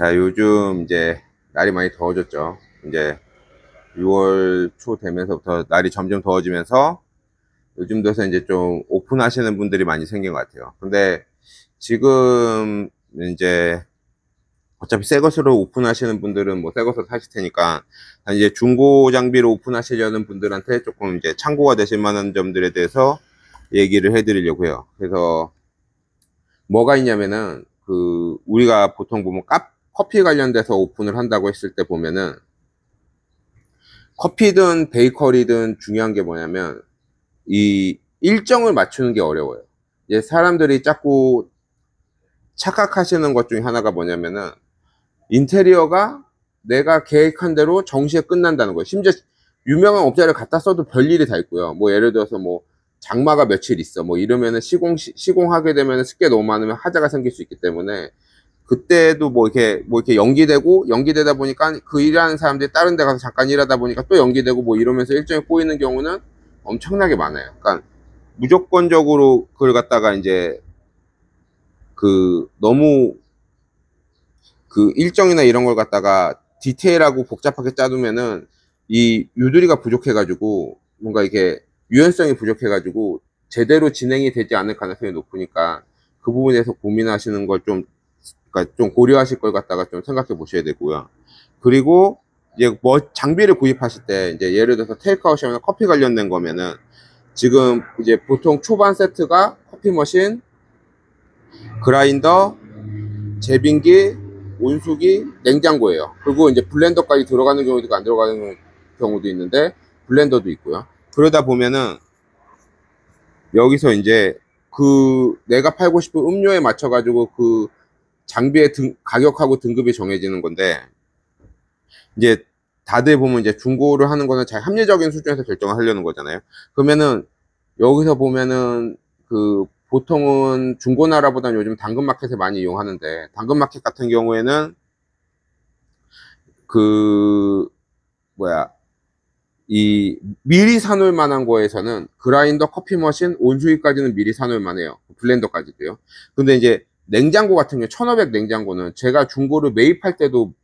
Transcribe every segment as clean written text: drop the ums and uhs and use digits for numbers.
자, 요즘 이제 날이 많이 더워졌죠. 이제 6월 초 되면서부터 날이 점점 더워지면서 요즘 들어서 이제 좀 오픈하시는 분들이 많이 생긴 것 같아요. 근데 지금 이제 어차피 새 것으로 오픈하시는 분들은 뭐 새 것으로 사실 테니까 이제 중고 장비로 오픈하시려는 분들한테 조금 이제 참고가 되실 만한 점들에 대해서 얘기를 해드리려고요. 그래서 뭐가 있냐면은 우리가 보통 보면 커피 관련돼서 오픈을 한다고 했을 때 보면은 커피든 베이커리든 중요한 게 뭐냐면 이 일정을 맞추는 게 어려워요. 이제 사람들이 자꾸 착각하시는 것 중에 하나가 뭐냐면은 인테리어가 내가 계획한 대로 정시에 끝난다는 거예요. 심지어 유명한 업자를 갖다 써도 별일이 다 있고요. 뭐 예를 들어서 뭐 장마가 며칠 있어 뭐 이러면은 시공하게 되면 습기가 너무 많으면 하자가 생길 수 있기 때문에 그때도 뭐 이렇게 연기되다 보니까 그 일하는 사람들이 다른 데 가서 잠깐 일하다 보니까 또 연기되고 뭐 이러면서 일정이 꼬이는 경우는 엄청나게 많아요. 그러니까 무조건적으로 그걸 갖다가 이제 너무 일정이나 이런 걸 갖다가 디테일하고 복잡하게 짜두면은 이 유두리가 부족해가지고 뭔가 이게 유연성이 부족해가지고 제대로 진행이 되지 않을 가능성이 높으니까 그 부분에서 고민하시는 걸 좀, 그러니까 좀 고려하실 걸 갖다가 좀 생각해 보셔야 되고요. 그리고 이제 뭐 장비를 구입하실 때 이제 예를 들어서 테이크아웃이나 커피 관련된 거면은 지금 이제 보통 초반 세트가 커피 머신, 그라인더, 제빙기, 온수기, 냉장고예요. 그리고 이제 블렌더까지 들어가는 경우도 있고 안 들어가는 경우도 있는데 블렌더도 있고요. 그러다 보면은 여기서 이제 내가 팔고 싶은 음료에 맞춰가지고 장비의 가격하고 등급이 정해지는 건데 이제 다들 보면 이제 중고를 하는 거는 자기 합리적인 수준에서 결정을 하려는 거잖아요. 그러면은 여기서 보면은 보통은 중고나라보다는 요즘 당근마켓을 많이 이용하는데 당근마켓 같은 경우에는 그 뭐야 이 미리 사놓을 만한 거에서는 그라인더, 커피 머신, 온수기까지는 미리 사놓을 만해요. 블렌더까지도요. 근데 이제 냉장고 같은 경우 1500 냉장고는 제가 중고를 매입할 때도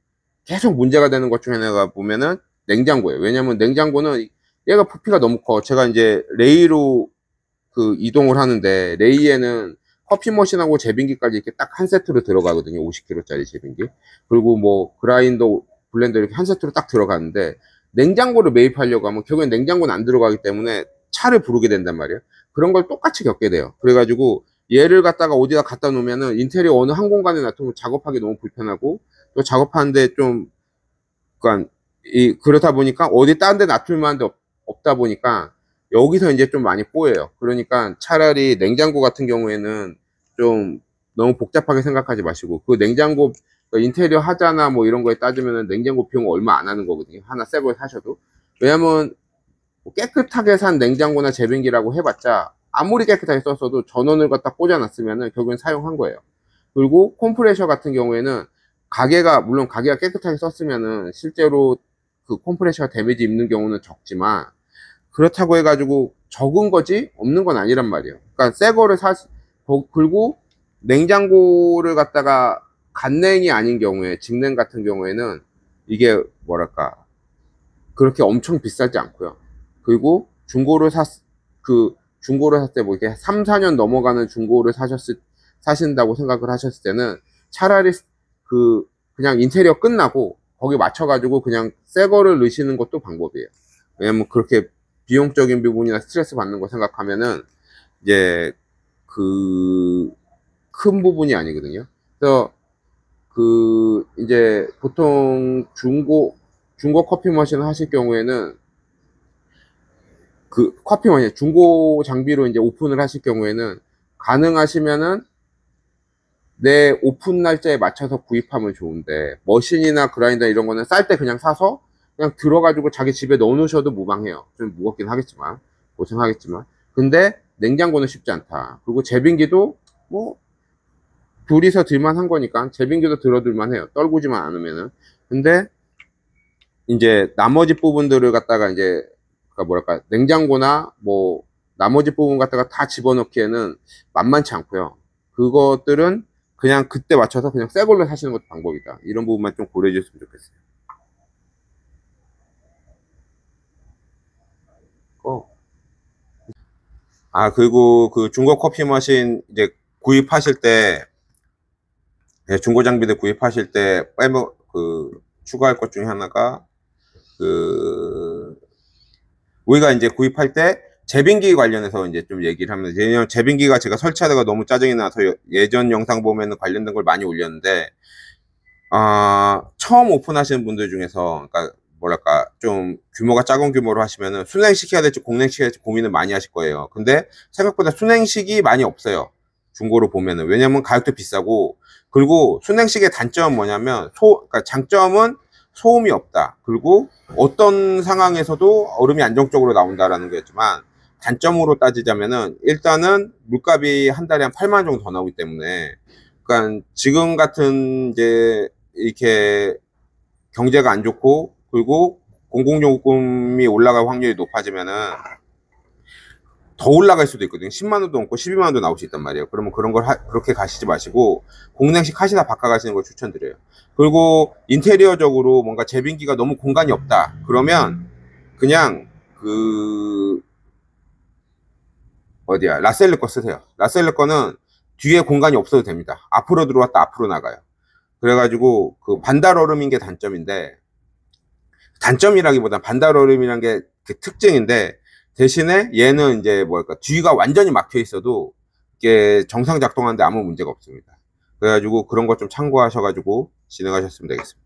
계속 문제가 되는 것 중에 하나가 보면은 냉장고예요. 왜냐면 냉장고는 얘가 부피가 너무 커. 제가 이제 레이로 이동을 하는데 레이에는 커피 머신하고 제빙기까지 이렇게 딱 한 세트로 들어가거든요. 50kg짜리 제빙기. 그리고 뭐 그라인더, 블렌더 이렇게 한 세트로 딱 들어가는데 냉장고를 매입하려고 하면 결국엔 냉장고는 안 들어가기 때문에 차를 부르게 된단 말이에요. 그런 걸 똑같이 겪게 돼요. 그래가지고 얘를 갖다가 어디다 갖다 놓으면은 인테리어 어느 한 공간에 놔두면 작업하기 너무 불편하고 또 작업하는데 좀 그러니까 그렇다 보니까 어디 다른 데 놔둘 만한 데 없다 보니까 여기서 이제 좀 많이 꼬여요. 그러니까 차라리 냉장고 같은 경우에는 좀 너무 복잡하게 생각하지 마시고 그 냉장고 인테리어 하자나 뭐 이런 거에 따지면 냉장고 비용 얼마 안 하는 거거든요. 하나 새 걸 사셔도. 왜냐면 깨끗하게 산 냉장고나 제빙기라고 해봤자 아무리 깨끗하게 썼어도 전원을 갖다 꽂아놨으면 결국엔 사용한 거예요. 그리고 컴프레셔 같은 경우에는 물론 가게가 깨끗하게 썼으면은 실제로 컴프레셔가 데미지 입는 경우는 적지만 그렇다고 해가지고 적은 거지 없는 건 아니란 말이에요. 그러니까 새 거를 그리고 냉장고를 갖다가 간냉이 아닌 경우에 직냉 같은 경우에는 이게 뭐랄까 그렇게 엄청 비싸지 않고요. 그리고 중고를 샀을 때 뭐 이렇게 3, 4년 넘어가는 중고를 사신다고 생각을 하셨을 때는 차라리 그냥 인테리어 끝나고 거기 맞춰가지고 그냥 새 거를 넣으시는 것도 방법이에요. 왜냐면 그렇게 비용적인 부분이나 스트레스 받는 거 생각하면은 이제 큰 부분이 아니거든요. 그래서 이제 보통 중고 커피 머신 하실 경우에는 커피 머신 중고 장비로 이제 오픈을 하실 경우에는 가능하시면은 내 오픈 날짜에 맞춰서 구입하면 좋은데 머신이나 그라인더 이런 거는 쌀 때 그냥 사서 그냥 들어가지고 자기 집에 넣어 놓으셔도 무방해요. 좀 무겁긴 하겠지만 고생하겠지만 근데 냉장고는 쉽지 않다. 그리고 제빙기도 뭐 둘이서 들만한 거니까 제빙기도 들어둘만 해요. 떨구지만 않으면은. 근데 이제 나머지 부분들을 갖다가 이제 뭐랄까 냉장고나 나머지 부분 갖다가 다 집어넣기에는 만만치 않고요. 그것들은 그냥 그때 맞춰서 그냥 새 걸로 사시는 것도 방법이다. 이런 부분만 좀 고려해 주셨으면 좋겠어요. 그리고 그 중고 커피 머신 이제 구입하실 때, 중고 장비들 구입하실 때 빼먹, 추가할 것 중에 하나가, 그, 우리가 이제 구입할 때 제빙기 관련해서 이제 좀 얘기를 하면, 왜냐면 제빙기가 제가 설치하다가 너무 짜증이 나서 예전 영상 보면은 관련된 걸 많이 올렸는데, 처음 오픈하시는 분들 중에서, 그러니까 뭐랄까, 좀 규모가 작은 규모로 하시면은 순행시켜야 될지 공냉시켜야 될지 고민을 많이 하실 거예요. 근데 생각보다 순행식이 많이 없어요. 중고로 보면은. 왜냐면 가격도 비싸고, 그리고 순행식의 단점은 뭐냐면, 그러니까 장점은 소음이 없다. 그리고 어떤 상황에서도 얼음이 안정적으로 나온다라는 거였지만, 단점으로 따지자면은, 일단은 물값이 한 달에 한 8만 원 정도 더 나오기 때문에, 그러니까 지금 같은 이제 이렇게 경제가 안 좋고, 그리고 공공요금이 올라갈 확률이 높아지면은 더 올라갈 수도 있거든요. 10만 원도 넘고 12만 원도 나올 수 있단 말이에요. 그러면 그런 걸 그렇게 가시지 마시고 공랭식 하시다 바꿔 가시는 걸 추천드려요. 그리고 인테리어적으로 뭔가 제빙기가 너무 공간이 없다. 그러면 그냥 어디야, 라셀르 거 쓰세요. 라셀르 거는 뒤에 공간이 없어도 됩니다. 앞으로 들어왔다 앞으로 나가요. 그래가지고 그 반달얼음인 게 단점인데, 단점이라기보단 반달얼음이란 게 그 특징인데, 대신에 얘는 이제 뭐랄까, 뒤가 완전히 막혀 있어도 이게 정상 작동하는데 아무 문제가 없습니다. 그래가지고 그런 거 좀 참고하셔가지고 진행하셨으면 되겠습니다.